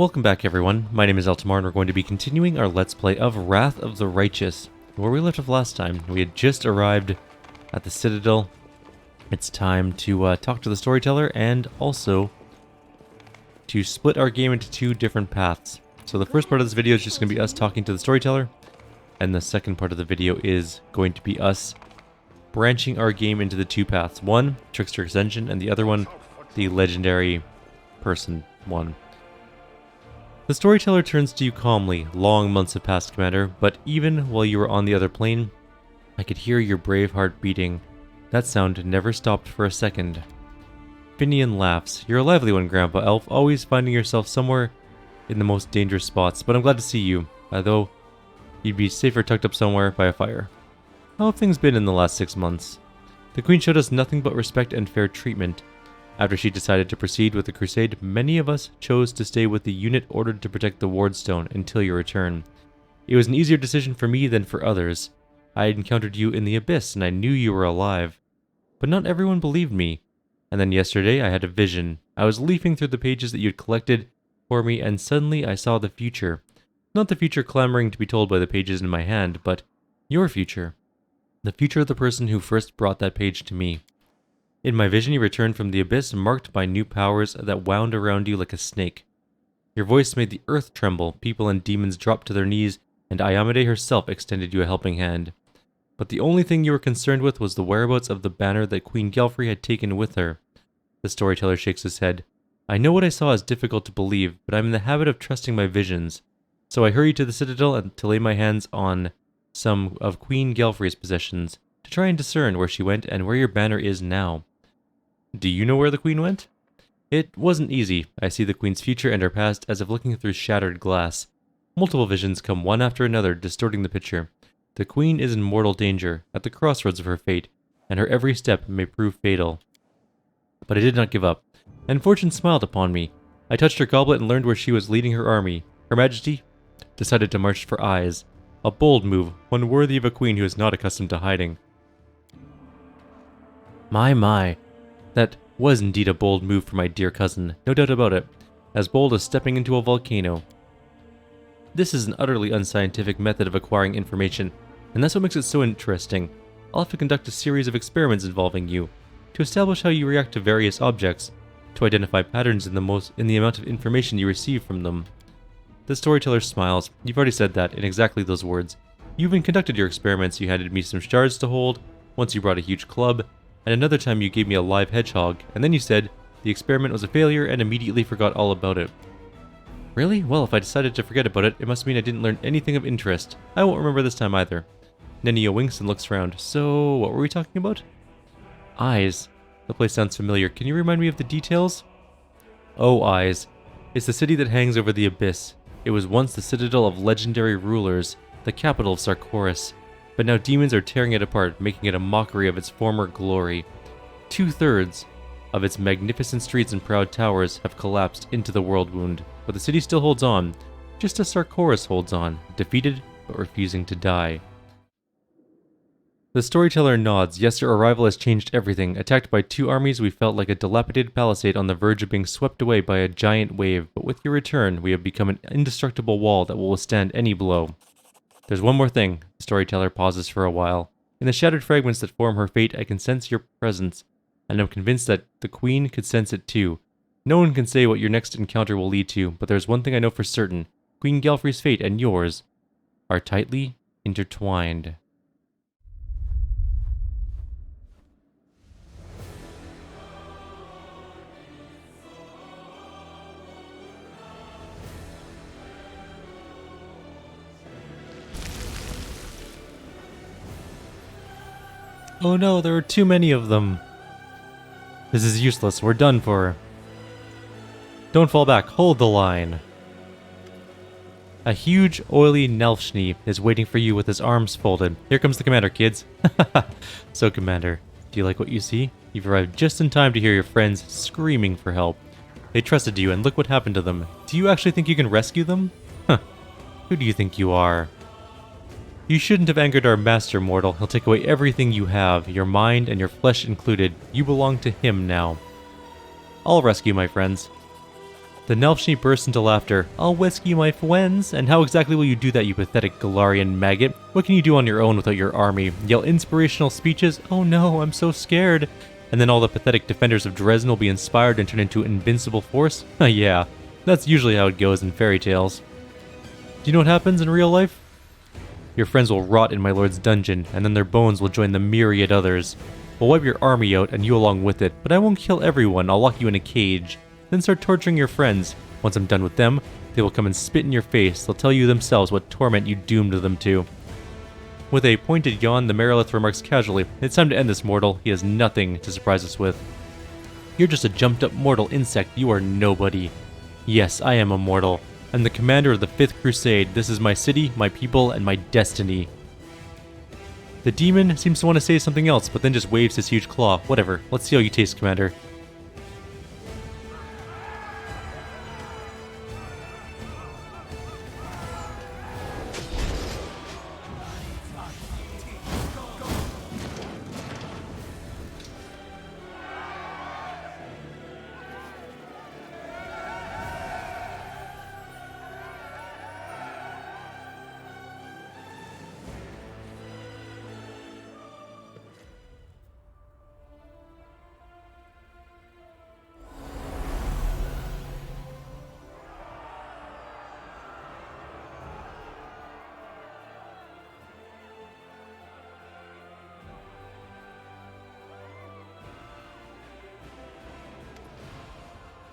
Welcome back everyone, my name is Eltimar and we're going to be continuing our Let's Play of Wrath of the Righteous. Where we left off last time, we had just arrived at the Citadel. It's time to talk to the storyteller and also to split our game into two different paths. So the first part of this video is just going to be us talking to the storyteller, and the second part of the video is going to be us branching our game into the two paths. One, Trickster Ascension, and the other one, the Legendary Person one. The storyteller turns to you calmly. Long months have passed, Commander, but even while you were on the other plane, I could hear your brave heart beating. That sound never stopped for a second. Finian laughs. You're a lively one, Grandpa Elf, always finding yourself somewhere in the most dangerous spots, but I'm glad to see you, although you'd be safer tucked up somewhere by a fire. How have things been in the last 6 months? The Queen showed us nothing but respect and fair treatment. After she decided to proceed with the crusade, many of us chose to stay with the unit ordered to protect the Wardstone until your return. It was an easier decision for me than for others. I had encountered you in the Abyss and I knew you were alive. But not everyone believed me. And then yesterday I had a vision. I was leafing through the pages that you had collected for me and suddenly I saw the future. Not the future clamoring to be told by the pages in my hand, but your future. The future of the person who first brought that page to me. In my vision, you returned from the abyss, marked by new powers that wound around you like a snake. Your voice made the earth tremble, people and demons dropped to their knees, and Iomedae herself extended you a helping hand. But the only thing you were concerned with was the whereabouts of the banner that Queen Gelfrey had taken with her. The storyteller shakes his head. I know what I saw is difficult to believe, but I'm in the habit of trusting my visions. So I hurried to the Citadel and to lay my hands on some of Queen Gelfrey's possessions, to try and discern where she went and where your banner is now. Do you know where the Queen went? It wasn't easy. I see the Queen's future and her past as if looking through shattered glass. Multiple visions come one after another, distorting the picture. The Queen is in mortal danger, at the crossroads of her fate, and her every step may prove fatal. But I did not give up, and fortune smiled upon me. I touched her goblet and learned where she was leading her army. Her Majesty decided to march for eyes. A bold move, one worthy of a queen who is not accustomed to hiding. My. That was indeed a bold move for my dear cousin, no doubt about it. As bold as stepping into a volcano. This is an utterly unscientific method of acquiring information, and that's what makes it so interesting. I'll have to conduct a series of experiments involving you, to establish how you react to various objects, to identify patterns in the amount of information you receive from them. The storyteller smiles. You've already said that, in exactly those words. You even conducted your experiments. You handed me some shards to hold, once you brought a huge club, and another time you gave me a live hedgehog, and then you said the experiment was a failure and immediately forgot all about it. Really? Well, if I decided to forget about it, it must mean I didn't learn anything of interest. I won't remember this time either. Nenio winks and looks around. So, what were we talking about? Eyes. The place sounds familiar. Can you remind me of the details? Oh, Eyes. It's the city that hangs over the abyss. It was once the citadel of legendary rulers, the capital of Sarkoris. But now demons are tearing it apart, making it a mockery of its former glory. 2/3 of its magnificent streets and proud towers have collapsed into the world wound, but the city still holds on, just as Sarkoris holds on, defeated but refusing to die. The storyteller nods. Yes, your arrival has changed everything. Attacked by 2 armies, we felt like a dilapidated palisade on the verge of being swept away by a giant wave, but with your return, we have become an indestructible wall that will withstand any blow. There's one more thing. The storyteller pauses for a while. In the shattered fragments that form her fate, I can sense your presence, and I'm convinced that the Queen could sense it too. No one can say what your next encounter will lead to, but there's one thing I know for certain. Queen Gelfrey's fate and yours are tightly intertwined. Oh no, there are too many of them. This is useless, we're done for. Don't fall back, hold the line. A huge, oily Nelfschnee is waiting for you with his arms folded. Here comes the commander, kids. So, Commander, do you like what you see? You've arrived just in time to hear your friends screaming for help. They trusted you, and look what happened to them. Do you actually think you can rescue them? Huh. Who do you think you are? You shouldn't have angered our master, mortal. He'll take away everything you have, your mind and your flesh included. You belong to him now. I'll rescue my friends. The Nelfshni bursts into laughter. I'll whisk you, my friends. And how exactly will you do that, you pathetic Galarian maggot? What can you do on your own without your army? Yell inspirational speeches? Oh no, I'm so scared. And then all the pathetic defenders of Dresden will be inspired and turn into invincible force? Yeah, that's usually how it goes in fairy tales. Do you know what happens in real life? Your friends will rot in my lord's dungeon, and then their bones will join the myriad others. We'll wipe your army out, and you along with it, but I won't kill everyone, I'll lock you in a cage. Then start torturing your friends. Once I'm done with them, they will come and spit in your face. They'll tell you themselves what torment you doomed them to. With a pointed yawn, the Merilith remarks casually, it's time to end this, mortal. He has nothing to surprise us with. You're just a jumped-up mortal insect. You are nobody. Yes, I am a mortal. I'm the commander of the 5th Crusade. This is my city, my people, and my destiny. The demon seems to want to say something else, but then just waves his huge claw. Whatever. Let's see how you taste, Commander.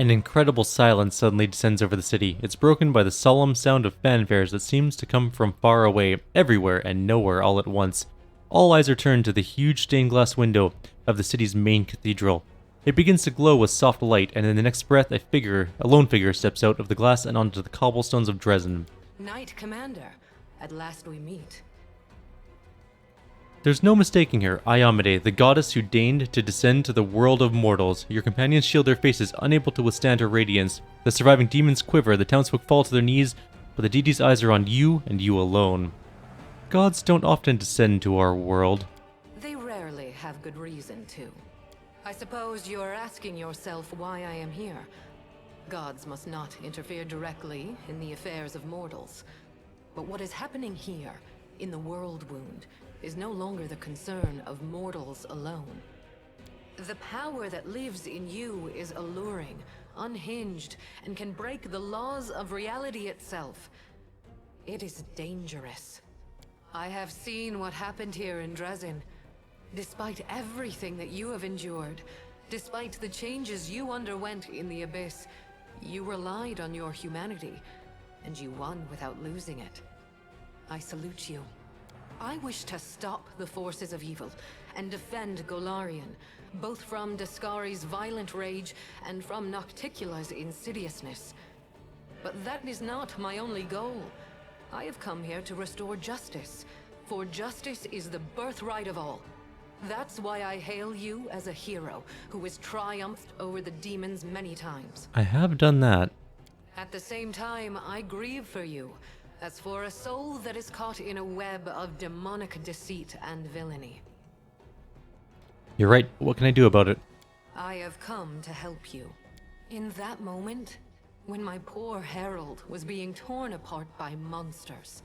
An incredible silence suddenly descends over the city. It's broken by the solemn sound of fanfares that seems to come from far away, everywhere and nowhere all at once. All eyes are turned to the huge stained glass window of the city's main cathedral. It begins to glow with soft light, and in the next breath a lone figure steps out of the glass and onto the cobblestones of Dresden. Knight Commander, at last we meet. There's no mistaking her, Iomade, the goddess who deigned to descend to the world of mortals. Your companions shield their faces, unable to withstand her radiance. The surviving demons quiver, the townsfolk fall to their knees, but the deity's eyes are on you and you alone. Gods don't often descend to our world. They rarely have good reason to. I suppose you're asking yourself why I am here. Gods must not interfere directly in the affairs of mortals. But what is happening here, in the World Wound, is no longer the concern of mortals alone. The power that lives in you is alluring, unhinged, and can break the laws of reality itself. It is dangerous. I have seen what happened here in Dresden. Despite everything that you have endured, despite the changes you underwent in the Abyss, you relied on your humanity, and you won without losing it. I salute you. I wish to stop the forces of evil and defend Golarion, both from Daskari's violent rage and from Nocticula's insidiousness. But that is not my only goal. I have come here to restore justice, for justice is the birthright of all. That's why I hail you as a hero who has triumphed over the demons many times. I have done that. At the same time, I grieve for you, as for a soul that is caught in a web of demonic deceit and villainy. You're right. What can I do about it? I have come to help you. In that moment, when my poor herald was being torn apart by monsters,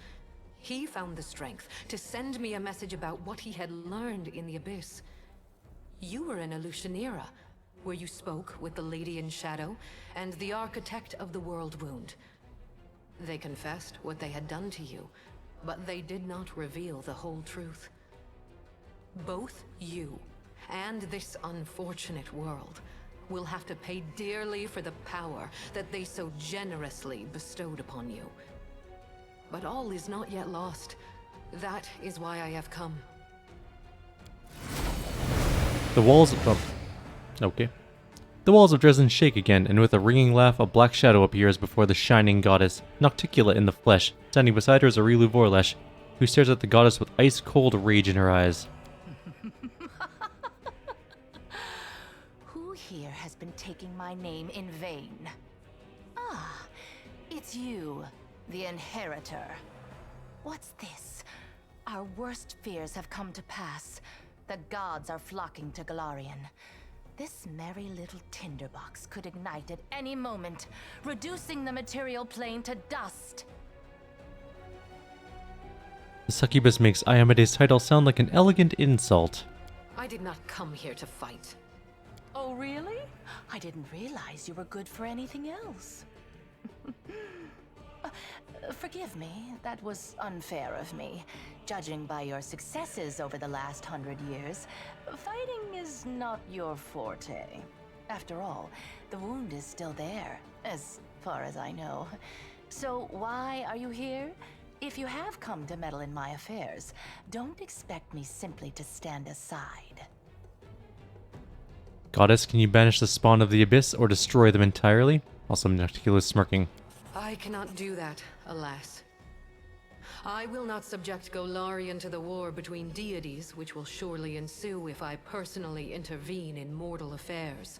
he found the strength to send me a message about what he had learned in the Abyss. You were in Elutionera, where you spoke with the Lady in Shadow and the Architect of the World Wound. They confessed what they had done to you, but they did not reveal the whole truth. Both you and this unfortunate world will have to pay dearly for the power that they so generously bestowed upon you. But all is not yet lost. That is why I have come. The walls of... okay. The walls of Dresden shake again, and with a ringing laugh, a black shadow appears before the shining goddess, Nocticula in the flesh. Standing beside her is Arilu Vorlesh, who stares at the goddess with ice-cold rage in her eyes. Who here has been taking my name in vain? Ah, it's you, the Inheritor. What's this? Our worst fears have come to pass. The gods are flocking to Golarion. This merry little tinderbox could ignite at any moment, reducing the material plane to dust. The succubus makes Iomede's title sound like an elegant insult. I did not come here to fight. Oh, really? I didn't realize you were good for anything else. Forgive me, that was unfair of me. Judging by your successes over the last 100 years, fighting is not your forte. After all, the wound is still there, as far as I know. So why are you here? If you have come to meddle in my affairs, don't expect me simply to stand aside. Goddess, can you banish the spawn of the abyss or destroy them entirely? Also, Nocticulus smirking. I cannot do that, alas. I will not subject Golarion to the war between deities, which will surely ensue if I personally intervene in mortal affairs.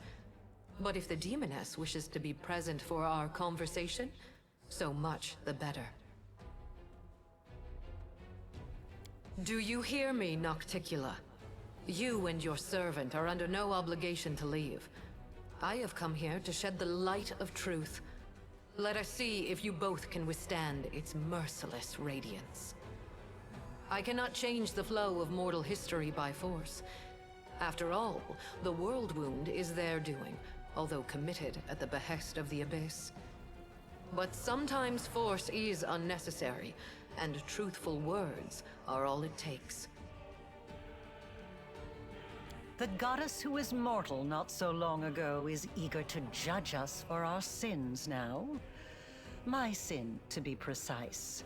But if the demoness wishes to be present for our conversation, so much the better. Do you hear me, Nocticula? You and your servant are under no obligation to leave. I have come here to shed the light of truth. Let us see if you both can withstand its merciless radiance. I cannot change the flow of mortal history by force. After all, the world wound is their doing, although committed at the behest of the Abyss. But sometimes force is unnecessary, and truthful words are all it takes. The goddess who was mortal not so long ago is eager to judge us for our sins now. My sin, to be precise.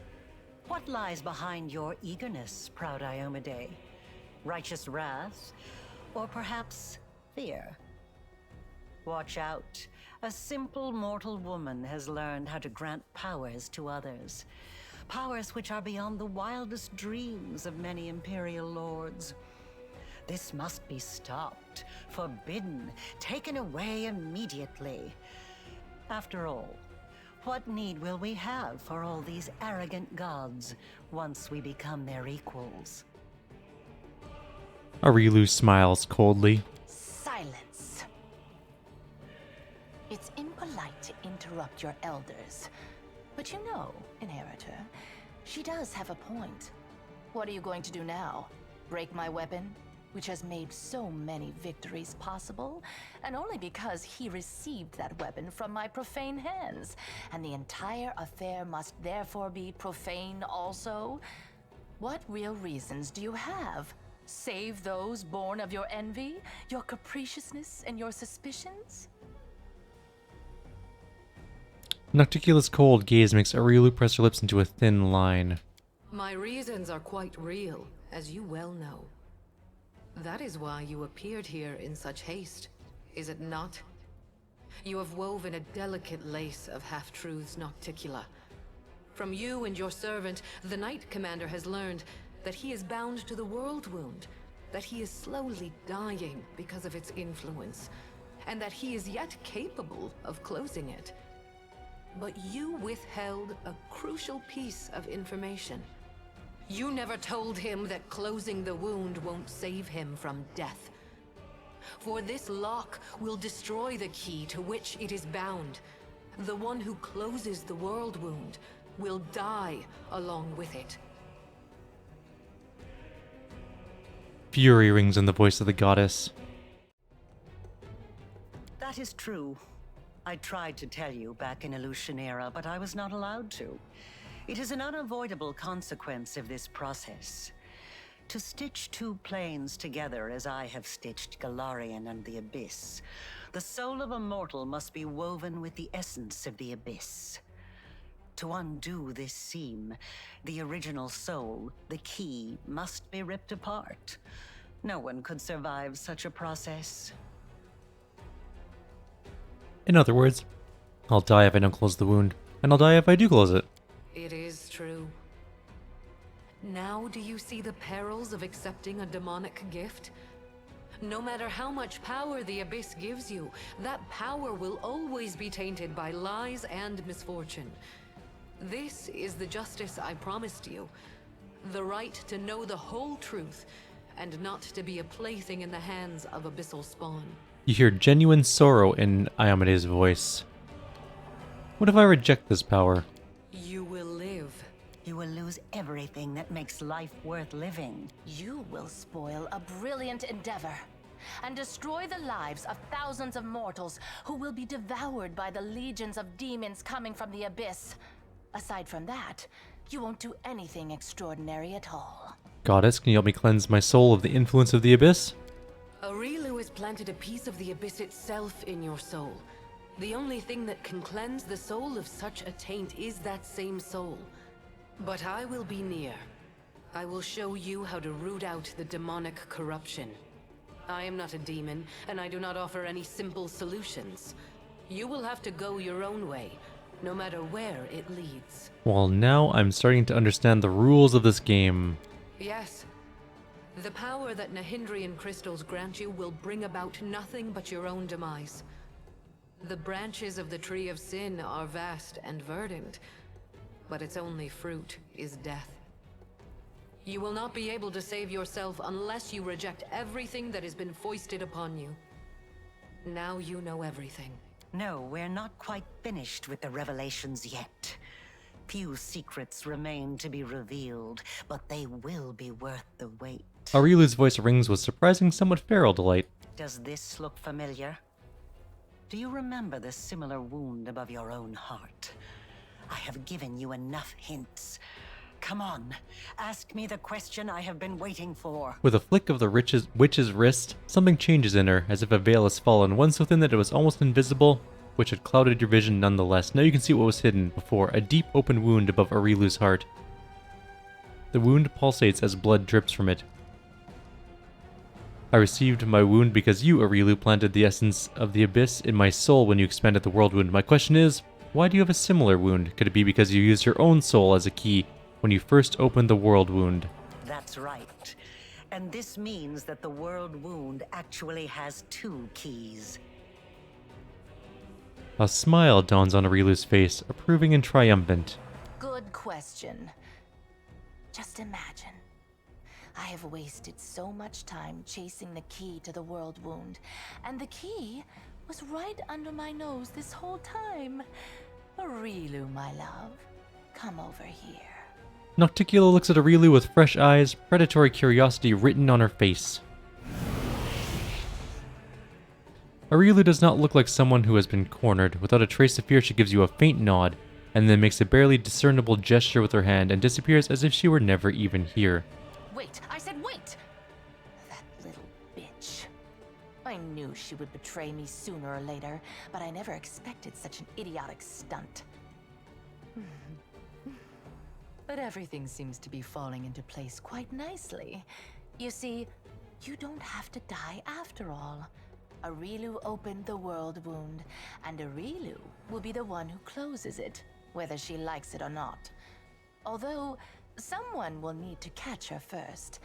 What lies behind your eagerness, proud Iomade? Righteous wrath? Or perhaps fear? Watch out. A simple mortal woman has learned how to grant powers to others. Powers which are beyond the wildest dreams of many Imperial lords. This must be stopped, forbidden, taken away immediately. After all, what need will we have for all these arrogant gods once we become their equals? Arilu smiles coldly. Silence. It's impolite to interrupt your elders. But you know, Inheritor, she does have a point. What are you going to do now? Break my weapon? Which has made so many victories possible, and only because he received that weapon from my profane hands, and the entire affair must therefore be profane also? What real reasons do you have? Save those born of your envy, your capriciousness, and your suspicions? Nocticula's cold gaze makes Arilu press her lips into a thin line. My reasons are quite real, as you well know. That is why you appeared here in such haste, is it not? You have woven a delicate lace of half-truths, Nocticula. From you and your servant, the Knight Commander has learned that he is bound to the world wound, that he is slowly dying because of its influence, and that he is yet capable of closing it. But you withheld a crucial piece of information. You never told him that closing the wound won't save him from death. For this lock will destroy the key to which it is bound. The one who closes the world wound will die along with it. Fury rings in the voice of the goddess. That is true. I tried to tell you back in Illusionera, but I was not allowed to. It is an unavoidable consequence of this process. To stitch two planes together as I have stitched Golarion and the Abyss, the soul of a mortal must be woven with the essence of the Abyss. To undo this seam, the original soul, the key, must be ripped apart. No one could survive such a process. In other words, I'll die if I don't close the wound, and I'll die if I do close it. It is true. Now do you see the perils of accepting a demonic gift? No matter how much power the Abyss gives you, that power will always be tainted by lies and misfortune. This is the justice I promised you. The right to know the whole truth, and not to be a plaything in the hands of abyssal spawn. You hear genuine sorrow in Iomede's voice. What if I reject this power? You will live. You will lose everything that makes life worth living. You will spoil a brilliant endeavor and destroy the lives of thousands of mortals who will be devoured by the legions of demons coming from the abyss. Aside from that, you won't do anything extraordinary at all. Goddess, can you help me cleanse my soul of the influence of the abyss? Aurilu has planted a piece of the abyss itself in your soul. The only thing that can cleanse the soul of such a taint is that same soul. But I will be near. I will show you how to root out the demonic corruption. I am not a demon, and I do not offer any simple solutions. You will have to go your own way, no matter where it leads. Well, now I'm starting to understand the rules of this game. Yes. The power that Nahindrian crystals grant you will bring about nothing but your own demise. The branches of the Tree of Sin are vast and verdant, but its only fruit is death. You will not be able to save yourself unless you reject everything that has been foisted upon you. Now you know everything. No, we're not quite finished with the revelations yet. Few secrets remain to be revealed, but they will be worth the wait. Aurilu's voice rings with surprising, somewhat feral delight. Does this look familiar? Do you remember the similar wound above your own heart? I have given you enough hints. Come on, ask me the question I have been waiting for. With a flick of the witch's wrist, something changes in her, as if a veil has fallen, one so thin that it was almost invisible, which had clouded your vision nonetheless. Now you can see what was hidden before, a deep open wound above Aurilu's heart. The wound pulsates as blood drips from it. I received my wound because you, Aurilu, planted the essence of the abyss in my soul when you expanded the world wound. My question is, why do you have a similar wound? Could it be because you used your own soul as a key when you first opened the world wound? That's right. And this means that the world wound actually has 2 keys. A smile dawns on Aurilu's face, approving and triumphant. Good question. Just imagine. I have wasted so much time chasing the key to the world wound, and the key was right under my nose this whole time. Aurilu, my love, come over here. Nocticula looks at Aurilu with fresh eyes, predatory curiosity written on her face. Aurilu does not look like someone who has been cornered. Without a trace of fear, she gives you a faint nod, and then makes a barely discernible gesture with her hand and disappears as if she were never even here. Wait, I said wait! That little bitch. I knew she would betray me sooner or later, but I never expected such an idiotic stunt. But everything seems to be falling into place quite nicely. You see, you don't have to die after all. Aurilu opened the world wound, and Aurilu will be the one who closes it, whether she likes it or not. Although, someone will need to catch her first,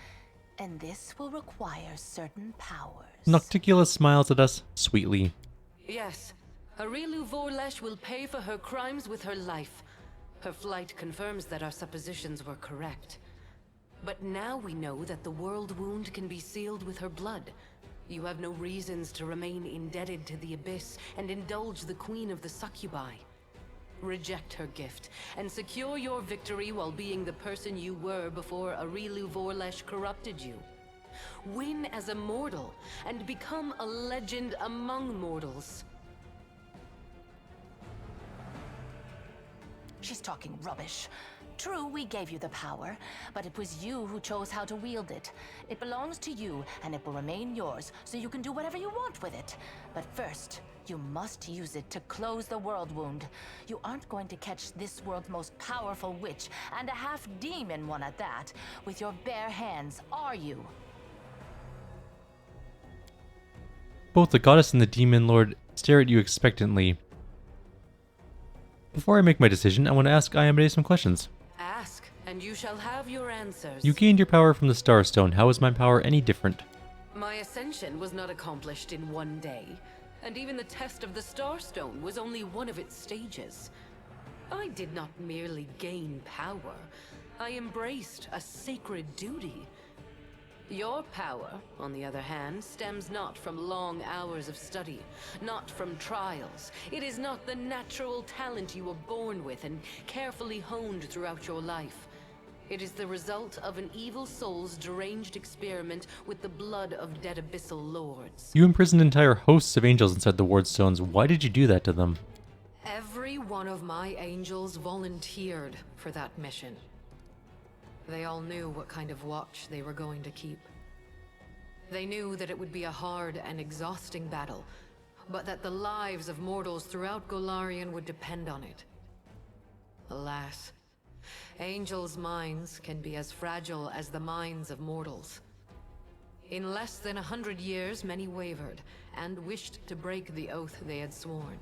and this will require certain powers. Nocticula smiles at us sweetly. Yes, Aurilu Vorlesh will pay for her crimes with her life. Her flight confirms that our suppositions were correct. But now we know that the world wound can be sealed with her blood. You have no reasons to remain indebted to the Abyss and indulge the Queen of the Succubi. Reject her gift, and secure your victory while being the person you were before Aurilu Vorlesh corrupted you. Win as a mortal, and become a legend among mortals. She's talking rubbish. True, we gave you the power, but it was you who chose how to wield it. It belongs to you, and it will remain yours, so you can do whatever you want with it. But first, you must use it to close the world wound. You aren't going to catch this world's most powerful witch, and a half-demon one at that, with your bare hands, are you? Both the goddess and the demon lord stare at you expectantly. Before I make my decision, I want to ask Iamade some questions. Ask, and you shall have your answers. You gained your power from the Starstone. How is my power any different? My ascension was not accomplished in one day, and even the test of the Starstone was only one of its stages. I did not merely gain power. I embraced a sacred duty. Your power, on the other hand, stems not from long hours of study, not from trials. It is not the natural talent you were born with and carefully honed throughout your life. It is the result of an evil soul's deranged experiment with the blood of dead abyssal lords. You imprisoned entire hosts of angels inside the ward stones. Why did you do that to them? Every one of my angels volunteered for that mission. They all knew what kind of watch they were going to keep. They knew that it would be a hard and exhausting battle, but that the lives of mortals throughout Golarion would depend on it. Alas, angels' minds can be as fragile as the minds of mortals. In less than 100 years, many wavered and wished to break the oath they had sworn.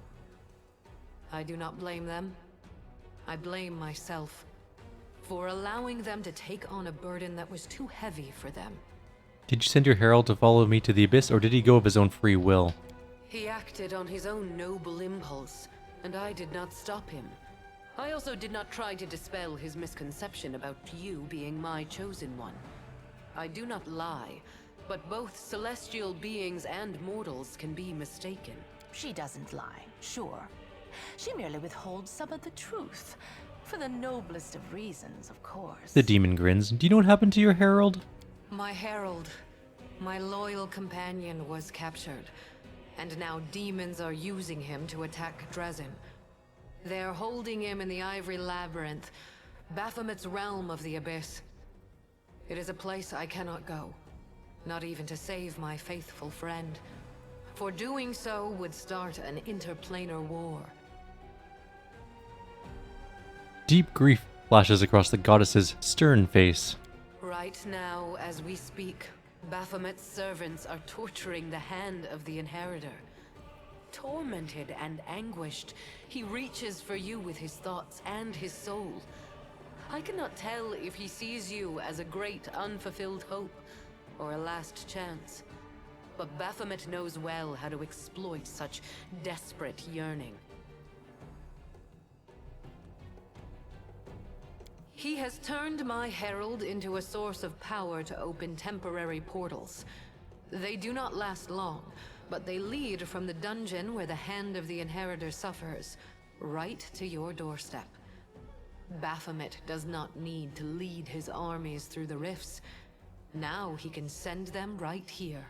I do not blame them. I blame myself for allowing them to take on a burden that was too heavy for them. Did you send your herald to follow me to the abyss, or did he go of his own free will? He acted on his own noble impulse, and I did not stop him. I also did not try to dispel his misconception about you being my chosen one. I do not lie, but both celestial beings and mortals can be mistaken. She doesn't lie, sure. She merely withholds some of the truth. For the noblest of reasons, of course. The demon grins. Do you know what happened to your herald? My herald, my loyal companion, was captured, and now demons are using him to attack Dresden. They're holding him in the Ivory Labyrinth, Baphomet's realm of the Abyss. It is a place I cannot go, not even to save my faithful friend. For doing so would start an interplanar war. Deep grief flashes across the goddess's stern face. Right now, as we speak, Baphomet's servants are torturing the hand of the Inheritor. Tormented and anguished, he reaches for you with his thoughts and his soul. I cannot tell if he sees you as a great unfulfilled hope or a last chance. But Baphomet knows well how to exploit such desperate yearning. He has turned my herald into a source of power to open temporary portals. They do not last long, but they lead from the dungeon where the hand of the Inheritor suffers, right to your doorstep. Baphomet does not need to lead his armies through the rifts. Now he can send them right here.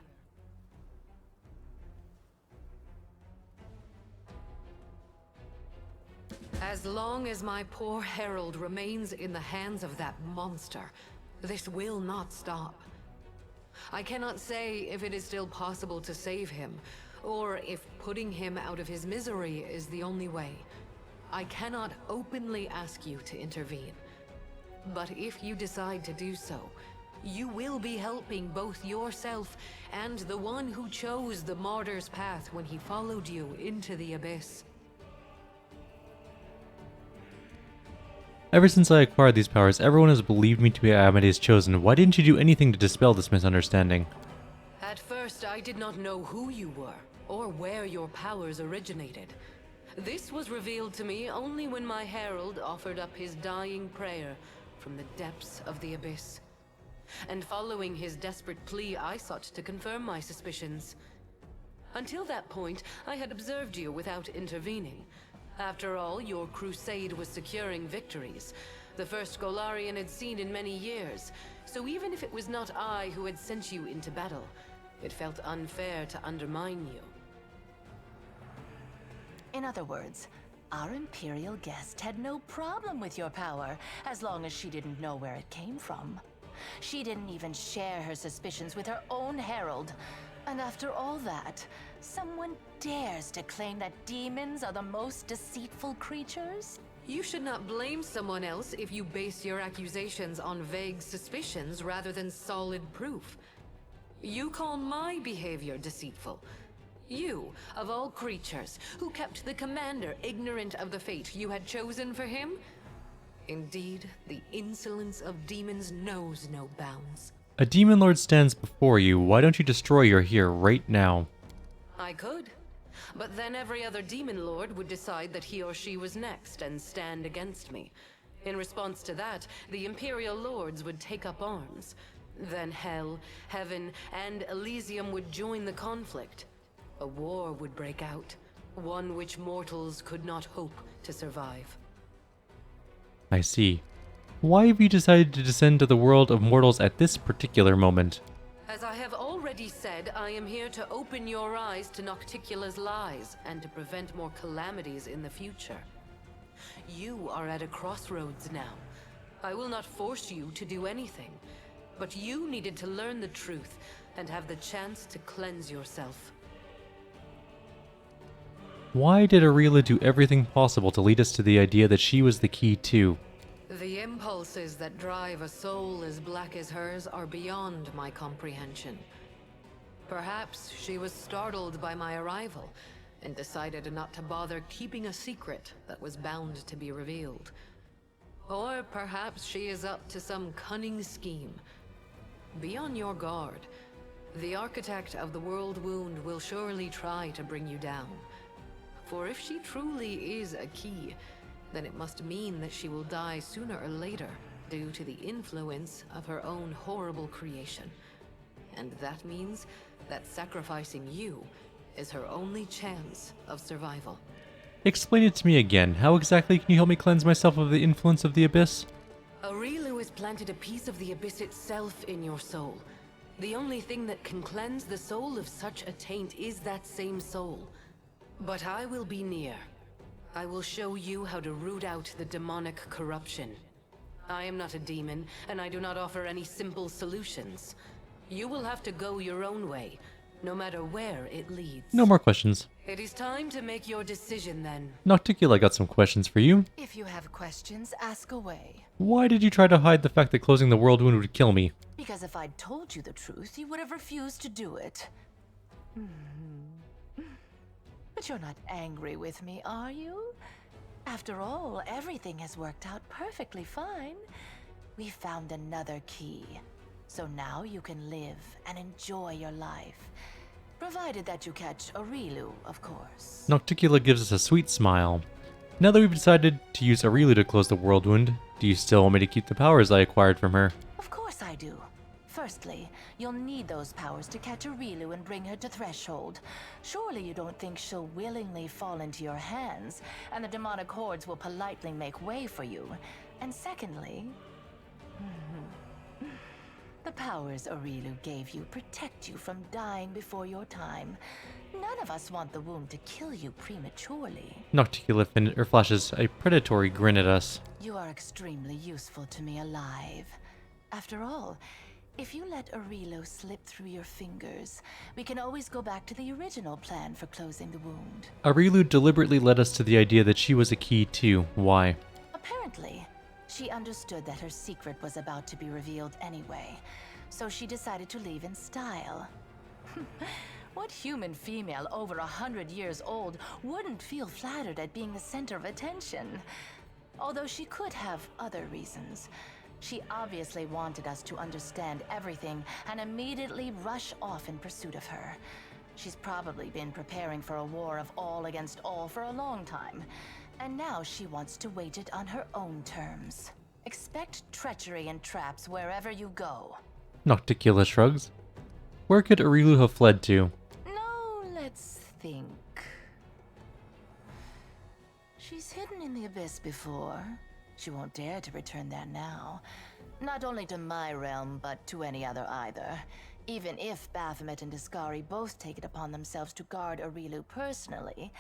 As long as my poor herald remains in the hands of that monster, this will not stop. I cannot say if it is still possible to save him, or if putting him out of his misery is the only way. I cannot openly ask you to intervene. But if you decide to do so, you will be helping both yourself and the one who chose the martyr's path when he followed you into the abyss. Ever since I acquired these powers, everyone has believed me to be Amadeus chosen. Why didn't you do anything to dispel this misunderstanding? At first, I did not know who you were, or where your powers originated. This was revealed to me only when my herald offered up his dying prayer from the depths of the abyss. And following his desperate plea, I sought to confirm my suspicions. Until that point, I had observed you without intervening. After all, your crusade was securing victories, the first Golarion had seen in many years, so even if it was not I who had sent you into battle, it felt unfair to undermine you. In other words, our Imperial guest had no problem with your power, as long as she didn't know where it came from. She didn't even share her suspicions with her own herald. And after all that, someone dares to claim that demons are the most deceitful creatures? You should not blame someone else if you base your accusations on vague suspicions rather than solid proof. You call my behavior deceitful. You, of all creatures, who kept the commander ignorant of the fate you had chosen for him? Indeed, the insolence of demons knows no bounds. A demon lord stands before you. Why don't you destroy your here right now? I could. But then every other demon lord would decide that he or she was next and stand against me. In response to that, the Imperial lords would take up arms. Then hell, heaven, and Elysium would join the conflict. A war would break out, one which mortals could not hope to survive. I see. Why have you decided to descend to the world of mortals at this particular moment? As I have already said, I am here to open your eyes to Nocticula's lies and to prevent more calamities in the future. You are at a crossroads now. I will not force you to do anything, but you needed to learn the truth and have the chance to cleanse yourself. Why did Arila do everything possible to lead us to the idea that she was the key too? The impulses that drive a soul as black as hers are beyond my comprehension. Perhaps she was startled by my arrival and decided not to bother keeping a secret that was bound to be revealed. Or perhaps she is up to some cunning scheme. Be on your guard. The architect of the world wound will surely try to bring you down. For if she truly is a key, then it must mean that she will die sooner or later due to the influence of her own horrible creation. And that means that sacrificing you is her only chance of survival. Explain it to me again. How exactly can you help me cleanse myself of the influence of the Abyss? Aurilu has planted a piece of the Abyss itself in your soul. The only thing that can cleanse the soul of such a taint is that same soul. But I will be near. I will show you how to root out the demonic corruption. I am not a demon, and I do not offer any simple solutions. You will have to go your own way, no matter where it leads. No more questions. It is time to make your decision then. Nocticula, I got some questions for you. If you have questions, ask away. Why did you try to hide the fact that closing the world wound would kill me? Because if I'd told you the truth, you would have refused to do it. But you're not angry with me, are you? After all, everything has worked out perfectly fine. We found another key. So now you can live and enjoy your life. Provided that you catch Aurilu, of course. Nocticula gives us a sweet smile. Now that we've decided to use Aurilu to close the world wound, do you still want me to keep the powers I acquired from her? Of course I do. Firstly, you'll need those powers to catch Aurilu and bring her to Threshold. Surely you don't think she'll willingly fall into your hands, and the demonic hordes will politely make way for you. And secondly, the powers Aurilu gave you protect you from dying before your time. None of us want the wound to kill you prematurely. Nocticula flashes a predatory grin at us. You are extremely useful to me alive. After all, if you let Aurilu slip through your fingers, we can always go back to the original plan for closing the wound. Aurilu deliberately led us to the idea that she was a key too. Why? Apparently, she understood that her secret was about to be revealed anyway, so she decided to leave in style. What human female over 100 years old wouldn't feel flattered at being the center of attention? Although she could have other reasons. She obviously wanted us to understand everything and immediately rush off in pursuit of her. She's probably been preparing for a war of all against all for a long time, and now she wants to wage it on her own terms. Expect treachery and traps wherever you go. Nocticula shrugs. Where could Aurilu have fled to? No, let's think. She's hidden in the Abyss before. She won't dare to return there now. Not only to my realm, but to any other either. Even if Baphomet and Discari both take it upon themselves to guard Aurilu personally,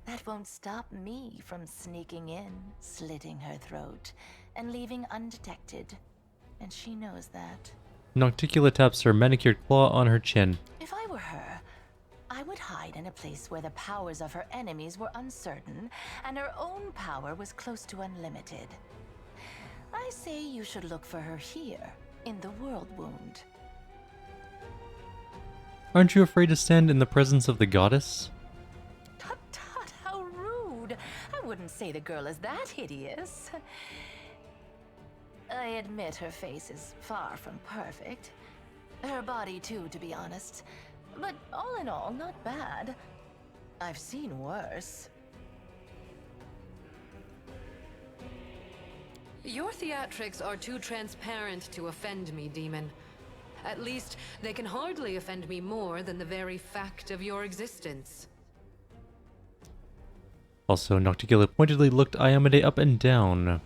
that won't stop me from sneaking in, slitting her throat, and leaving undetected. And she knows that. Nocticula taps her manicured claw on her chin. If I were her, I would hide in a place where the powers of her enemies were uncertain, and her own power was close to unlimited. I say you should look for her here, in the World Wound. Aren't you afraid to stand in the presence of the goddess? Tut tut, how rude! I wouldn't say the girl is that hideous. I admit her face is far from perfect. Her body too, to be honest. But all in all, not bad. I've seen worse. Your theatrics are too transparent to offend me, demon. At least, they can hardly offend me more than the very fact of your existence. Also, Noctigilla pointedly looked Iamade up and down.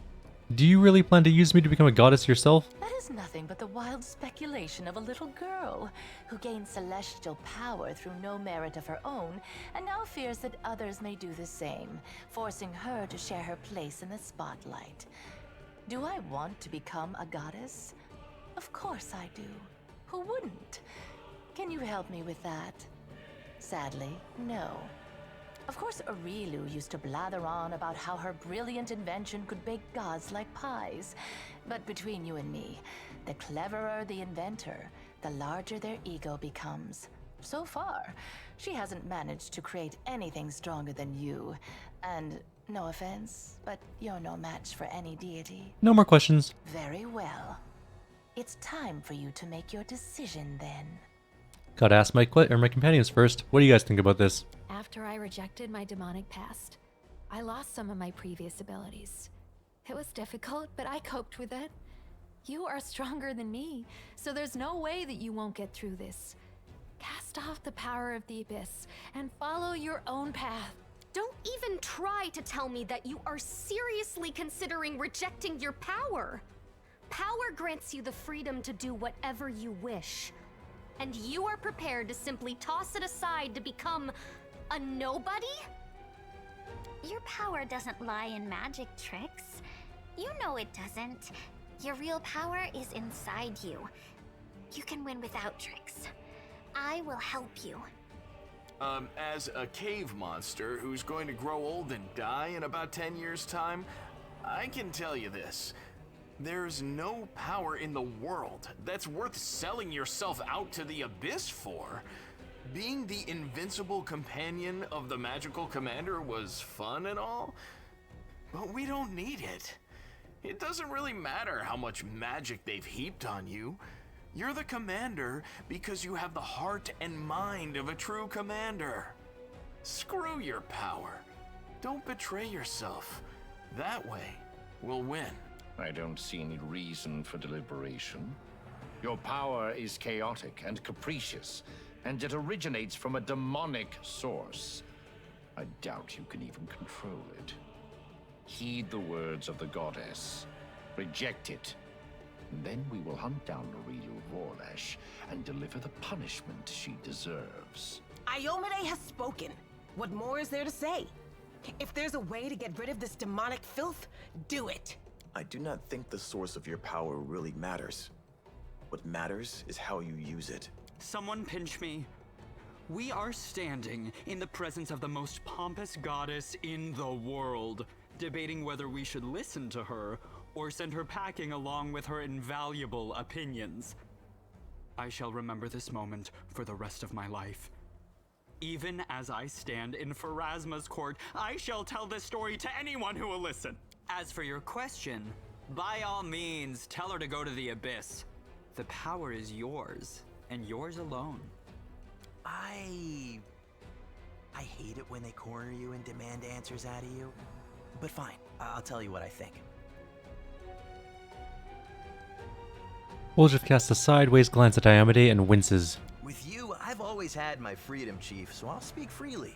Do you really plan to use me to become a goddess yourself? That is nothing but the wild speculation of a little girl who gained celestial power through no merit of her own and now fears that others may do the same, forcing her to share her place in the spotlight. Do I want to become a goddess? Of course I do. Who wouldn't? Can you help me with that? Sadly, no. Of course, Kyrieru used to blather on about how her brilliant invention could bake gods like pies. But between you and me, the cleverer the inventor, the larger their ego becomes. So far, she hasn't managed to create anything stronger than you. And no offense, but you're no match for any deity. No more questions. Very well. It's time for you to make your decision then. Gotta ask my companions first. What do you guys think about this? After I rejected my demonic past, I lost some of my previous abilities. It was difficult, but I coped with it. You are stronger than me, so there's no way that you won't get through this. Cast off the power of the abyss and follow your own path. Don't even try to tell me that you are seriously considering rejecting your power. Power grants you the freedom to do whatever you wish. And you are prepared to simply toss it aside to become a nobody? Your power doesn't lie in magic tricks. You know it doesn't. Your real power is inside you. You can win without tricks. I will help you. As a cave monster who's going to grow old and die in about 10 years' time, I can tell you this. There's no power in the world that's worth selling yourself out to the abyss for. Being the invincible companion of the magical commander was fun and all, but we don't need it. It doesn't really matter how much magic they've heaped on you. You're the commander because you have the heart and mind of a true commander. Screw your power. Don't betray yourself. That way, we'll win. I don't see any reason for deliberation. Your power is chaotic and capricious, and it originates from a demonic source. I doubt you can even control it. Heed the words of the goddess. Reject it. Then we will hunt down Kyrieru Vorlesh and deliver the punishment she deserves. Iomade has spoken. What more is there to say? If there's a way to get rid of this demonic filth, do it. I do not think the source of your power really matters. What matters is how you use it. Someone pinch me. We are standing in the presence of the most pompous goddess in the world, debating whether we should listen to her or send her packing along with her invaluable opinions. I shall remember this moment for the rest of my life. Even as I stand in Pharasma's court, I shall tell this story to anyone who will listen. As for your question, by all means, tell her to go to the abyss. The power is yours, and yours alone. I hate it when they corner you and demand answers out of you. But fine, I'll tell you what I think. Woljif casts a sideways glance at Iamade and winces. With you, I've always had my freedom, Chief, so I'll speak freely.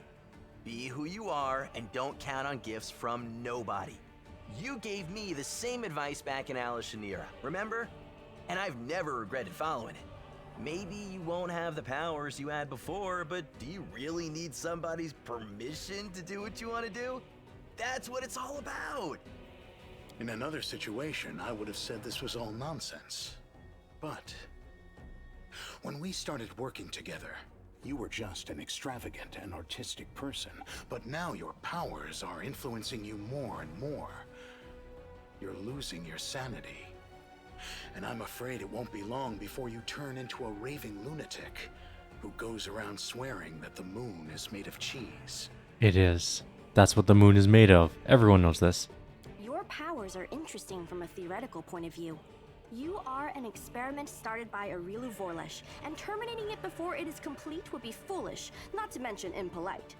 Be who you are and don't count on gifts from nobody. You gave me the same advice back in Alishanira, remember? And I've never regretted following it. Maybe you won't have the powers you had before, but do you really need somebody's permission to do what you want to do? That's what it's all about! In another situation, I would have said this was all nonsense. But when we started working together, you were just an extravagant and artistic person, but now your powers are influencing you more and more. You're losing your sanity. And I'm afraid it won't be long before you turn into a raving lunatic who goes around swearing that the moon is made of cheese. It is. That's what the moon is made of. Everyone knows this. Your powers are interesting from a theoretical point of view. You are an experiment started by Kyrieru Vorlesh, and terminating it before it is complete would be foolish, not to mention impolite.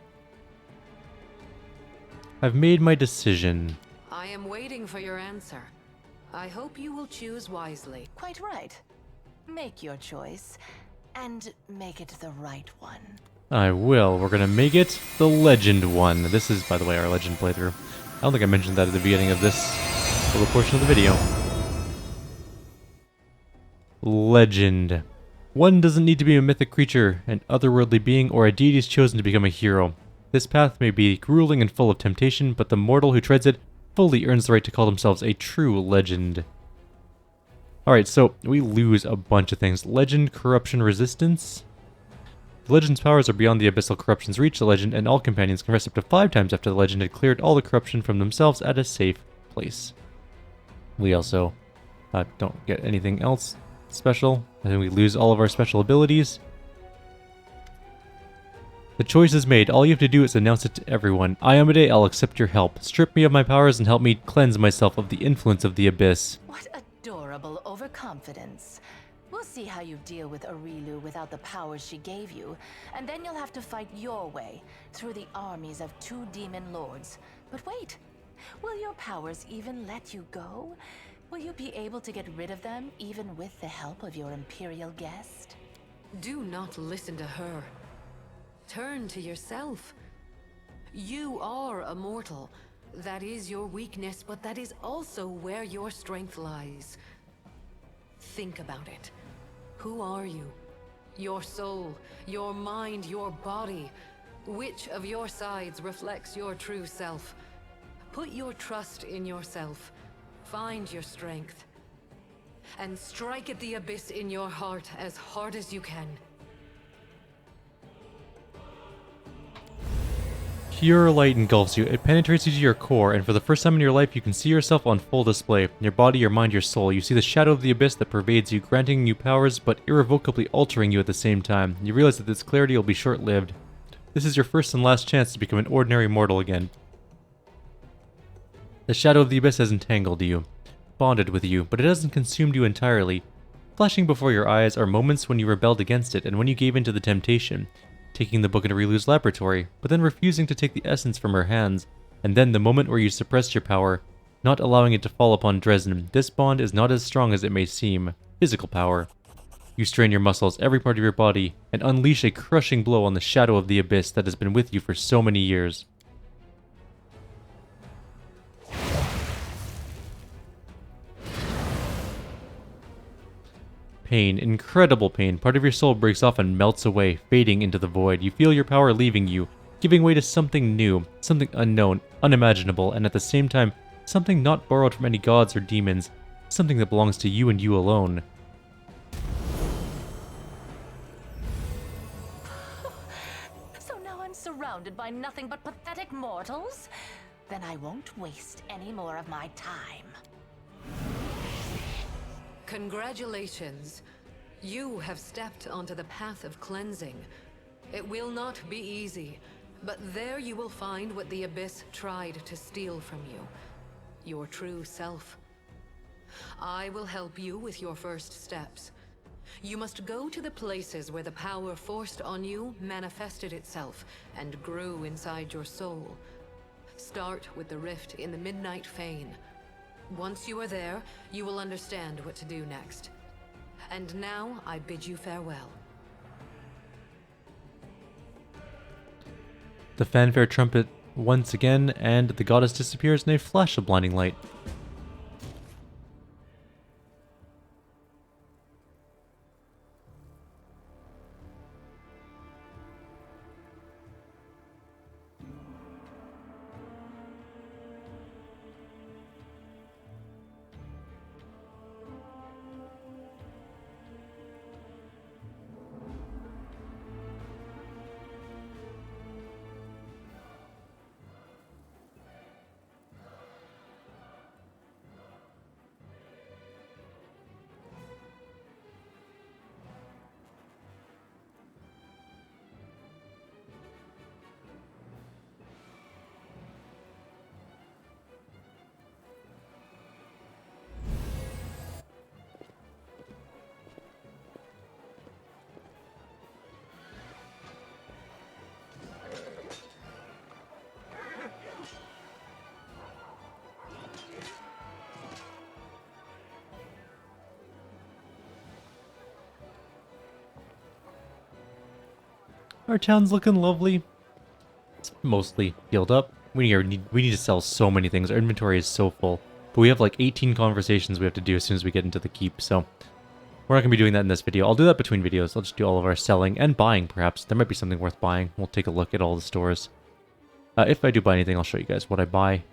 I've made my decision. I am waiting for your answer. I hope you will choose wisely. Quite right. Make your choice, and make it the right one. I will. We're gonna make it the Legend one. This is, by the way, our Legend playthrough. I don't think I mentioned that at the beginning of this little portion of the video. Legend. One doesn't need to be a mythic creature, an otherworldly being, or a deity is chosen to become a hero. This path may be grueling and full of temptation, but the mortal who treads it fully earns the right to call themselves a true legend. Alright, so we lose a bunch of things. Legend, corruption, resistance. The legend's powers are beyond the abyssal corruption's reach. The legend and all companions can rest up to 5 times after the legend had cleared all the corruption from themselves at a safe place. We also don't get anything else special. I think we lose all of our special abilities. The choice is made. All you have to do is announce it to everyone. Iamade, I'll accept your help. Strip me of my powers and help me cleanse myself of the influence of the abyss. What adorable overconfidence. We'll see how you deal with Arilu without the powers she gave you, and then you'll have to fight your way through the armies of 2 demon lords. But wait, will your powers even let you go? Will you be able to get rid of them even with the help of your Imperial guest? Do not listen to her. Turn to yourself. You are a mortal. That is your weakness, but that is also where your strength lies. Think about it. Who are you? Your soul, your mind, your body. Which of your sides reflects your true self? Put your trust in yourself. Find your strength. And strike at the abyss in your heart as hard as you can. Pure light engulfs you. It penetrates you to your core, and for the first time in your life, you can see yourself on full display. Your body, your mind, your soul. You see the shadow of the abyss that pervades you, granting you powers, but irrevocably altering you at the same time. You realize that this clarity will be short-lived. This is your first and last chance to become an ordinary mortal again. The shadow of the abyss has entangled you, bonded with you, but it hasn't consumed you entirely. Flashing before your eyes are moments when you rebelled against it, and when you gave in to the temptation. Taking the book into Rilu's laboratory, but then refusing to take the essence from her hands, and then the moment where you suppressed your power, not allowing it to fall upon Dresden. This bond is not as strong as it may seem. Physical power. You strain your muscles, every part of your body, and unleash a crushing blow on the shadow of the abyss that has been with you for so many years. Pain, incredible pain. Part of your soul breaks off and melts away, fading into the void. You feel your power leaving you, giving way to something new, something unknown, unimaginable, and at the same time, something not borrowed from any gods or demons, something that belongs to you and you alone. So now I'm surrounded by nothing but pathetic mortals? Then I won't waste any more of my time. Congratulations. You have stepped onto the path of cleansing. It will not be easy, but there you will find what the abyss tried to steal from you. Your true self. I will help you with your first steps. You must go to the places where the power forced on you manifested itself and grew inside your soul. Start with the rift in the Midnight Fane. Once you are there, you will understand what to do next. And now, I bid you farewell. The fanfare trumpet once again, and the goddess disappears in a flash of blinding light. Our town's looking lovely. It's mostly healed up. We need to sell so many things. Our inventory is so full. But we have like 18 conversations we have to do as soon as we get into the keep, so we're not going to be doing that in this video. I'll do that between videos. I'll just do all of our selling and buying, perhaps. There might be something worth buying. We'll take a look at all the stores. If I do buy anything, I'll show you guys what I buy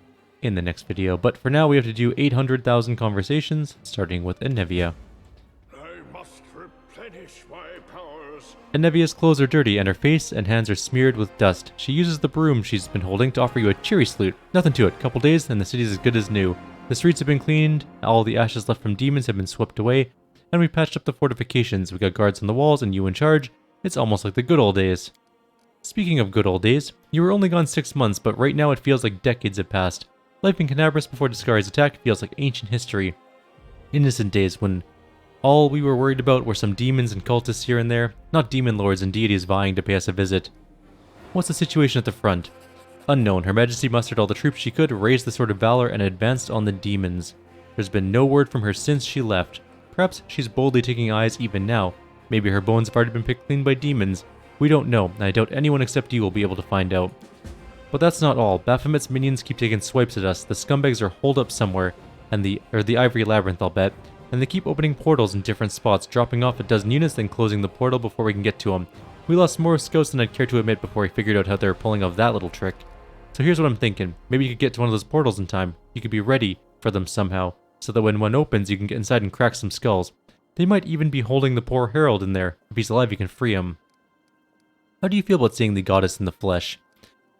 in the next video. But for now, we have to do 800,000 conversations, starting with Enevia. I must replenish my powers. Enevia's clothes are dirty, and her face and hands are smeared with dust. She uses the broom she's been holding to offer you a cheery salute. Nothing to it. Couple days, and the city's as good as new. The streets have been cleaned, all the ashes left from demons have been swept away, and we patched up the fortifications. We got guards on the walls and you in charge. It's almost like the good old days. Speaking of good old days, you were only gone 6 months, but right now it feels like decades have passed. Life in Canabras before Discari's attack feels like ancient history. Innocent days when all we were worried about were some demons and cultists here and there, not demon lords and deities vying to pay us a visit. What's the situation at the front? Unknown. Her Majesty mustered all the troops she could, raised the Sword of Valor, and advanced on the demons. There's been no word from her since she left. Perhaps she's boldly taking eyes even now. Maybe her bones have already been picked clean by demons. We don't know, and I doubt anyone except you will be able to find out. But that's not all. Baphomet's minions keep taking swipes at us. The scumbags are holed up somewhere, and the Ivory Labyrinth, I'll bet. And they keep opening portals in different spots, dropping off a dozen units, then closing the portal before we can get to them. We lost more scouts than I'd care to admit before we figured out how they were pulling off that little trick. So here's what I'm thinking. Maybe you could get to one of those portals in time. You could be ready for them somehow, so that when one opens, you can get inside and crack some skulls. They might even be holding the poor Herald in there. If he's alive, you can free him. How do you feel about seeing the goddess in the flesh?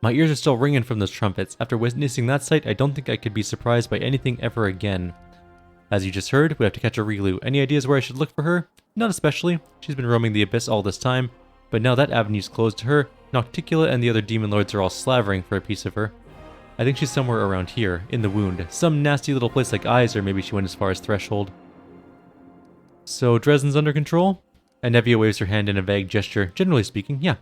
My ears are still ringing from those trumpets. After witnessing that sight, I don't think I could be surprised by anything ever again. As you just heard, we have to catch a Rilu. Any ideas where I should look for her? Not especially. She's been roaming the Abyss all this time, but now that avenue's closed to her, Nocticula and the other demon lords are all slavering for a piece of her. I think she's somewhere around here, in the wound. Some nasty little place like Eyes, or maybe she went as far as Threshold. So, Dresden's under control? Enevia waves her hand in a vague gesture. Generally speaking, yeah.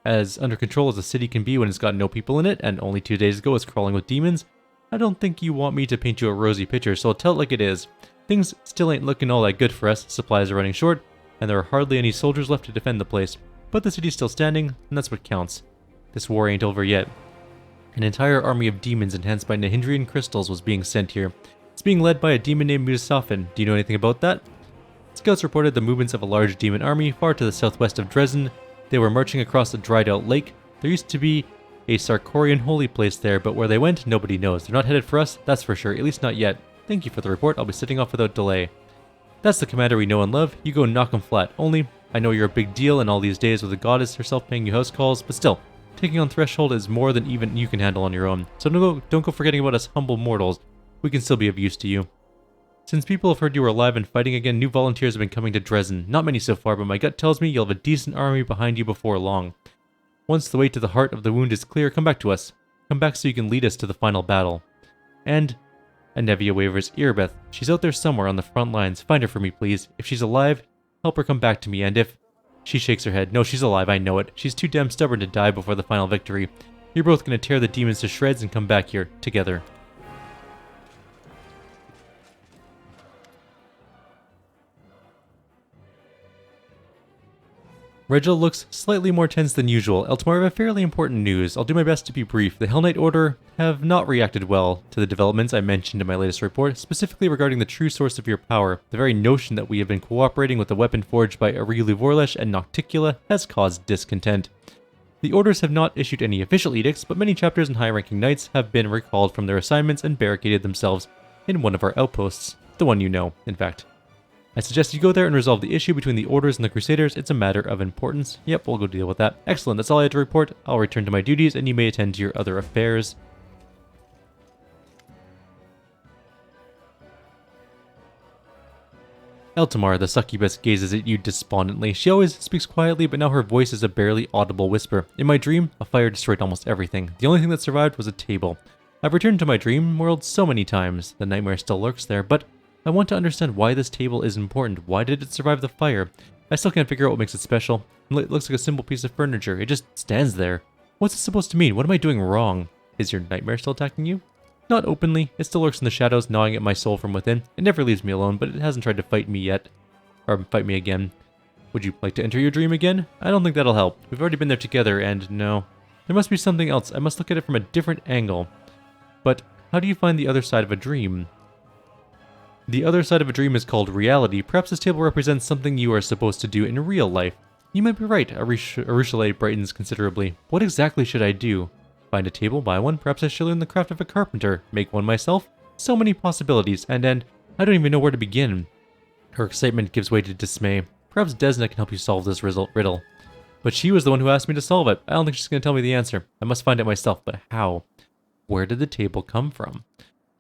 As under control as a city can be when it's got no people in it, and only 2 days ago it's crawling with demons, I don't think you want me to paint you a rosy picture, so I'll tell it like it is. Things still ain't looking all that good for us, supplies are running short, and there are hardly any soldiers left to defend the place. But the city's still standing, and that's what counts. This war ain't over yet. An entire army of demons enhanced by Nahindrian crystals was being sent here. It's being led by a demon named Mutasafin. Do you know anything about that? Scouts reported the movements of a large demon army far to the southwest of Dresden. They were marching across a dried-out lake. There used to be a Sarkorian holy place there, but where they went, nobody knows. They're not headed for us, that's for sure, at least not yet. Thank you for the report, I'll be setting off without delay. That's the commander we know and love. You go knock him flat. Only, I know you're a big deal in all these days with the goddess herself paying you house calls, but still, taking on Threshold is more than even you can handle on your own. So don't go forgetting about us humble mortals. We can still be of use to you. Since people have heard you were alive and fighting again, new volunteers have been coming to Dresden. Not many so far, but my gut tells me you'll have a decent army behind you before long. Once the way to the heart of the wound is clear, come back to us. Come back so you can lead us to the final battle. And Enevia wavers, Irbeth. She's out there somewhere on the front lines. Find her for me, please. If she's alive, help her come back to me, and if... She shakes her head. No, she's alive, I know it. She's too damn stubborn to die before the final victory. You're both gonna tear the demons to shreds and come back here, together. Regil looks slightly more tense than usual. Eltimar, I have fairly important news. I'll do my best to be brief. The Hell Knight Order have not reacted well to the developments I mentioned in my latest report, specifically regarding the true source of your power. The very notion that we have been cooperating with a weapon forged by Aurilu Vorlesh and Nocticula has caused discontent. The orders have not issued any official edicts, but many chapters and high-ranking knights have been recalled from their assignments and barricaded themselves in one of our outposts. The one you know, in fact. I suggest you go there and resolve the issue between the Orders and the Crusaders. It's a matter of importance. Yep, we'll go deal with that. Excellent, that's all I had to report. I'll return to my duties, and you may attend to your other affairs. Eltimar, the succubus, gazes at you despondently. She always speaks quietly, but now her voice is a barely audible whisper. In my dream, a fire destroyed almost everything. The only thing that survived was a table. I've returned to my dream world so many times. The nightmare still lurks there, but I want to understand why this table is important. Why did it survive the fire? I still can't figure out what makes it special. It looks like a simple piece of furniture. It just stands there. What's it supposed to mean? What am I doing wrong? Is your nightmare still attacking you? Not openly. It still lurks in the shadows, gnawing at my soul from within. It never leaves me alone, but it hasn't tried to fight me yet. Or fight me again. Would you like to enter your dream again? I don't think that'll help. We've already been there together, and no. There must be something else. I must look at it from a different angle. But how do you find the other side of a dream? The other side of a dream is called reality. Perhaps this table represents something you are supposed to do in real life. You might be right. Arushale brightens considerably. What exactly should I do? Find a table, buy one. Perhaps I should learn the craft of a carpenter. Make one myself? So many possibilities, and I don't even know where to begin. Her excitement gives way to dismay. Perhaps Desna can help you solve this riddle. But she was the one who asked me to solve it. I don't think she's going to tell me the answer. I must find it myself, but how? Where did the table come from?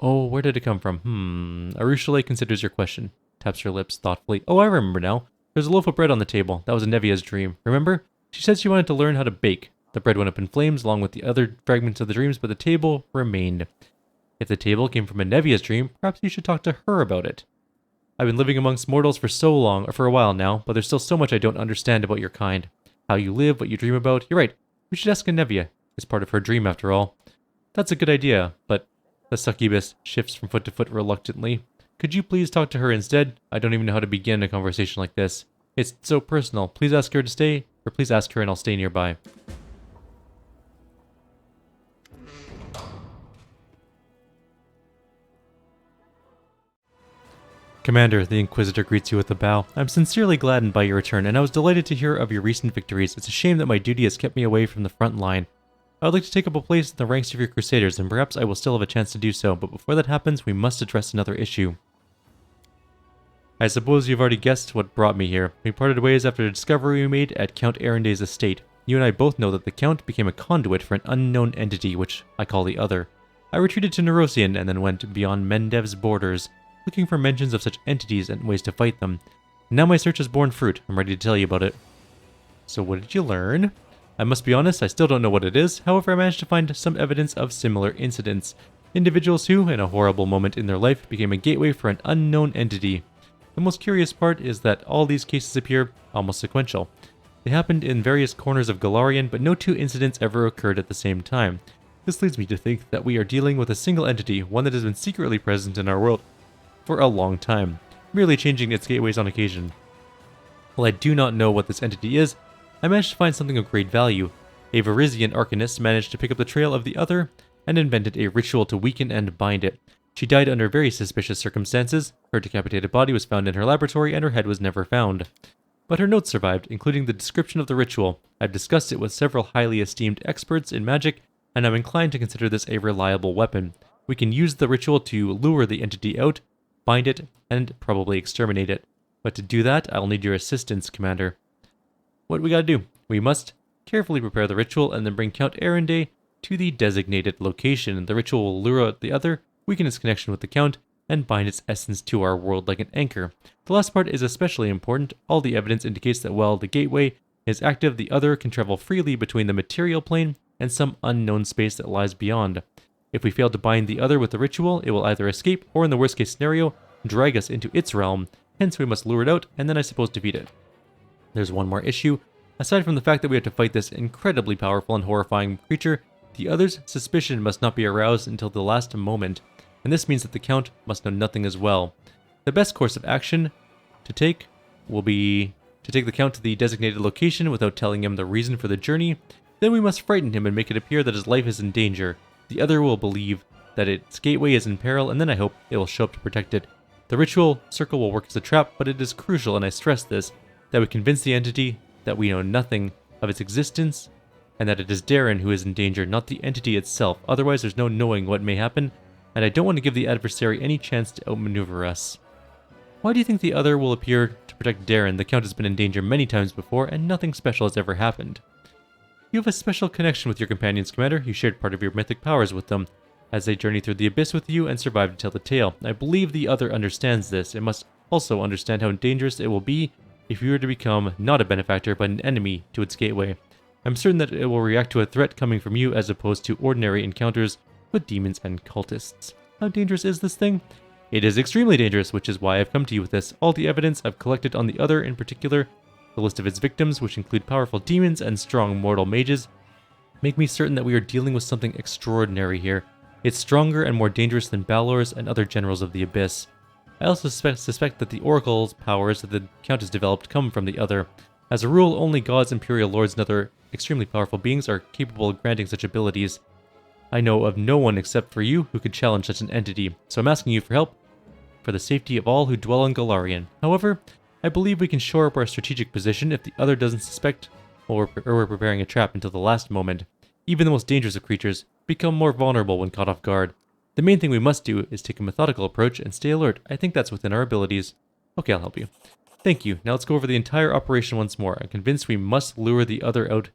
Oh, where did it come from? Arushale considers your question. Taps her lips thoughtfully. Oh, I remember now. There's a loaf of bread on the table. That was Nevia's dream. Remember? She said she wanted to learn how to bake. The bread went up in flames along with the other fragments of the dreams, but the table remained. If the table came from a Nevia's dream, perhaps you should talk to her about it. I've been living amongst mortals for a while now, but there's still so much I don't understand about your kind. How you live, what you dream about. You're right. We should ask Nevia. It's part of her dream after all. That's a good idea, but the succubus shifts from foot to foot reluctantly. Could you please talk to her instead? I don't even know how to begin a conversation like this. It's so personal. Please ask her to stay, or please ask her and I'll stay nearby. Commander, the Inquisitor greets you with a bow. I'm sincerely gladdened by your return, and I was delighted to hear of your recent victories. It's a shame that my duty has kept me away from the front line. I would like to take up a place in the ranks of your Crusaders, and perhaps I will still have a chance to do so, but before that happens, we must address another issue. I suppose you've already guessed what brought me here. We parted ways after the discovery we made at Count Arende's estate. You and I both know that the Count became a conduit for an unknown entity, which I call the Other. I retreated to Nerosian and then went beyond Mendev's borders, looking for mentions of such entities and ways to fight them. Now my search has borne fruit. I'm ready to tell you about it. So what did you learn? I must be honest, I still don't know what it is. However, I managed to find some evidence of similar incidents. Individuals who, in a horrible moment in their life, became a gateway for an unknown entity. The most curious part is that all these cases appear almost sequential. They happened in various corners of Galarian, but no two incidents ever occurred at the same time. This leads me to think that we are dealing with a single entity, one that has been secretly present in our world for a long time, merely changing its gateways on occasion. While I do not know what this entity is, I managed to find something of great value. A Varisian arcanist managed to pick up the trail of the Other and invented a ritual to weaken and bind it. She died under very suspicious circumstances. Her decapitated body was found in her laboratory and her head was never found. But her notes survived, including the description of the ritual. I've discussed it with several highly esteemed experts in magic, and I'm inclined to consider this a reliable weapon. We can use the ritual to lure the entity out, bind it, and probably exterminate it. But to do that, I'll need your assistance, Commander. What we gotta do? We must carefully prepare the ritual and then bring Count Arende to the designated location. The ritual will lure out the Other, weaken its connection with the Count, and bind its essence to our world like an anchor. The last part is especially important. All the evidence indicates that while the gateway is active, the Other can travel freely between the material plane and some unknown space that lies beyond. If we fail to bind the Other with the ritual, it will either escape or, in the worst case scenario, drag us into its realm. Hence, we must lure it out and then I suppose defeat it. There's one more issue. Aside from the fact that we have to fight this incredibly powerful and horrifying creature, the Other's suspicion must not be aroused until the last moment, and this means that the Count must know nothing as well. The best course of action to take will be to take the Count to the designated location without telling him the reason for the journey. Then we must frighten him and make it appear that his life is in danger. The Other will believe that its gateway is in peril, and then I hope it will show up to protect it. The ritual circle will work as a trap, but it is crucial, and I stress this, that we convince the entity that we know nothing of its existence, and that it is Darren who is in danger, not the entity itself. Otherwise, there's no knowing what may happen, and I don't want to give the adversary any chance to outmaneuver us. Why do you think the Other will appear to protect Darren? The Count has been in danger many times before, and nothing special has ever happened. You have a special connection with your companions, Commander. You shared part of your mythic powers with them, as they journeyed through the abyss with you and survived to tell the tale. I believe the Other understands this. It must also understand how dangerous it will be if you were to become not a benefactor, but an enemy to its gateway. I'm certain that it will react to a threat coming from you as opposed to ordinary encounters with demons and cultists. How dangerous is this thing? It is extremely dangerous, which is why I've come to you with this. All the evidence I've collected on the Other, in particular, the list of its victims, which include powerful demons and strong mortal mages, make me certain that we are dealing with something extraordinary here. It's stronger and more dangerous than Balor's and other generals of the Abyss. I also suspect that the Oracle's powers that the Count has developed come from the other. As a rule, only gods, imperial lords, and other extremely powerful beings are capable of granting such abilities. I know of no one except for you who could challenge such an entity, so I'm asking you for help for the safety of all who dwell in Golarion. However, I believe we can shore up our strategic position if the other doesn't suspect or we're preparing a trap until the last moment. Even the most dangerous of creatures become more vulnerable when caught off guard. The main thing we must do is take a methodical approach and stay alert. I think that's within our abilities. Okay, I'll help you. Thank you. Now let's go over the entire operation once more. I'm convinced we must lure the other out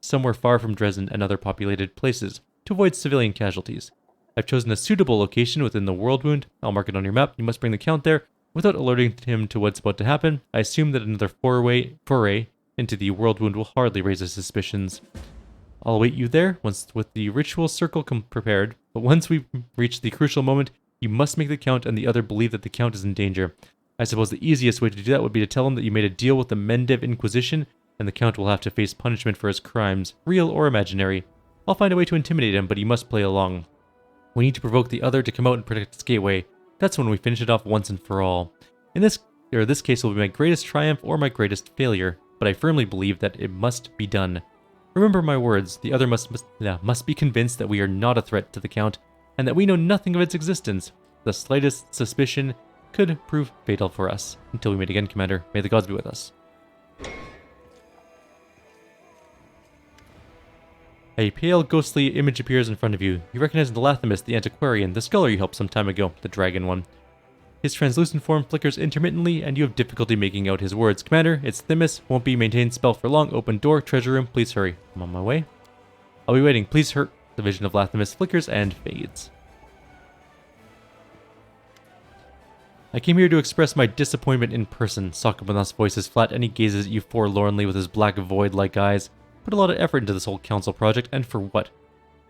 somewhere far from Dresden and other populated places to avoid civilian casualties. I've chosen a suitable location within the World Wound. I'll mark it on your map. You must bring the Count there without alerting him to what's about to happen. I assume that another foray into the World Wound will hardly raise his suspicions. I'll await you there once with the ritual circle prepared, but once we reach the crucial moment, you must make the Count and the other believe that the Count is in danger. I suppose the easiest way to do that would be to tell him that you made a deal with the Mendev Inquisition, and the Count will have to face punishment for his crimes, real or imaginary. I'll find a way to intimidate him, but he must play along. We need to provoke the other to come out and protect its gateway. That's when we finish it off once and for all. In this case will be my greatest triumph or my greatest failure, but I firmly believe that it must be done. Remember my words, the other must be convinced that we are not a threat to the Count, and that we know nothing of its existence. The slightest suspicion could prove fatal for us. Until we meet again, Commander, may the gods be with us. A pale, ghostly image appears in front of you. You recognize Thanapheus, the antiquarian, the scholar you helped some time ago, the dragon one. His translucent form flickers intermittently, and you have difficulty making out his words. Commander, it's Themis. Won't be maintained spell for long. Open door, treasure room. Please hurry. I'm on my way. I'll be waiting. Please hurry. The vision of Lathamis flickers and fades. I came here to express my disappointment in person. Sakabanas' voice is flat, and he gazes at you forlornly with his black void-like eyes. Put a lot of effort into this whole council project, and for what?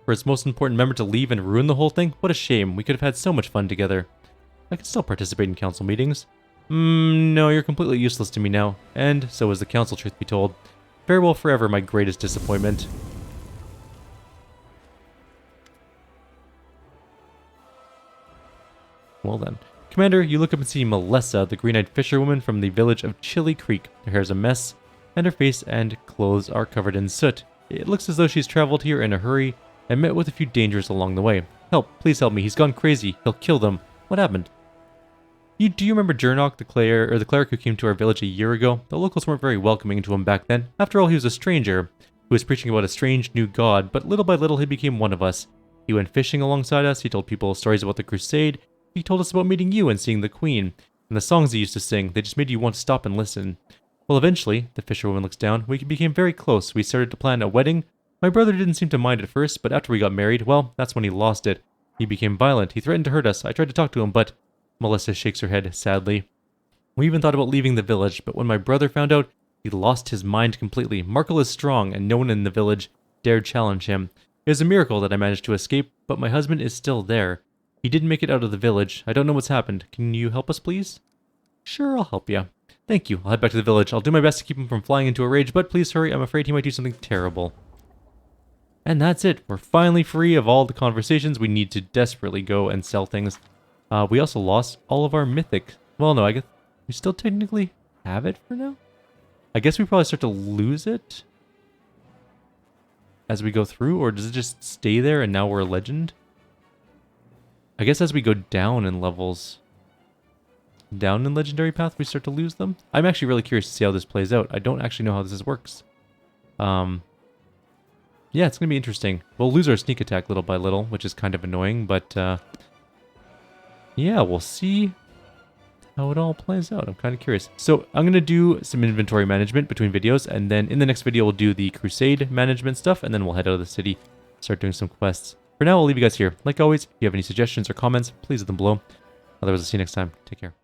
For its most important member to leave and ruin the whole thing? What a shame. We could have had so much fun together. I can still participate in council meetings. No, you're completely useless to me now. And so is the council, truth be told. Farewell forever, my greatest disappointment. Well then. Commander, you look up and see Melissa, the green-eyed fisherwoman from the village of Chili Creek. Her hair's a mess, and her face and clothes are covered in soot. It looks as though she's traveled here in a hurry and met with a few dangers along the way. Help, please help me. He's gone crazy. He'll kill them. What happened? Do you remember Jernok, the cleric who came to our village a year ago? The locals weren't very welcoming to him back then. After all, he was a stranger who was preaching about a strange new god, but little by little he became one of us. He went fishing alongside us. He told people stories about the crusade. He told us about meeting you and seeing the queen. And the songs he used to sing, they just made you want to stop and listen. Well, eventually, the fisherwoman looks down, we became very close. We started to plan a wedding. My brother didn't seem to mind at first, but after we got married, well, that's when he lost it. He became violent. He threatened to hurt us. I tried to talk to him, but... Melissa shakes her head sadly. We even thought about leaving the village, but when my brother found out, he lost his mind completely. Markle is strong, and no one in the village dared challenge him. It was a miracle that I managed to escape, but my husband is still there. He didn't make it out of the village. I don't know what's happened. Can you help us, please? Sure, I'll help you. Thank you. I'll head back to the village. I'll do my best to keep him from flying into a rage, but please hurry. I'm afraid he might do something terrible. And that's it. We're finally free of all the conversations. We need to desperately go and sell things. We also lost all of our mythic. Well, no, I guess we still technically have it for now. I guess we probably start to lose it as we go through, or does it just stay there and now we're a legend? I guess as we go down in levels, down in legendary path, we start to lose them. I'm actually really curious to see how this plays out. I don't actually know how this works. Yeah, it's gonna be interesting. We'll lose our sneak attack little by little, which is kind of annoying, but yeah, we'll see how it all plays out. I'm kind of curious. So I'm going to do some inventory management between videos, and then in the next video, we'll do the crusade management stuff, and then we'll head out of the city, start doing some quests. For now, I'll leave you guys here. Like always, if you have any suggestions or comments, please leave them below. Otherwise, I'll see you next time. Take care.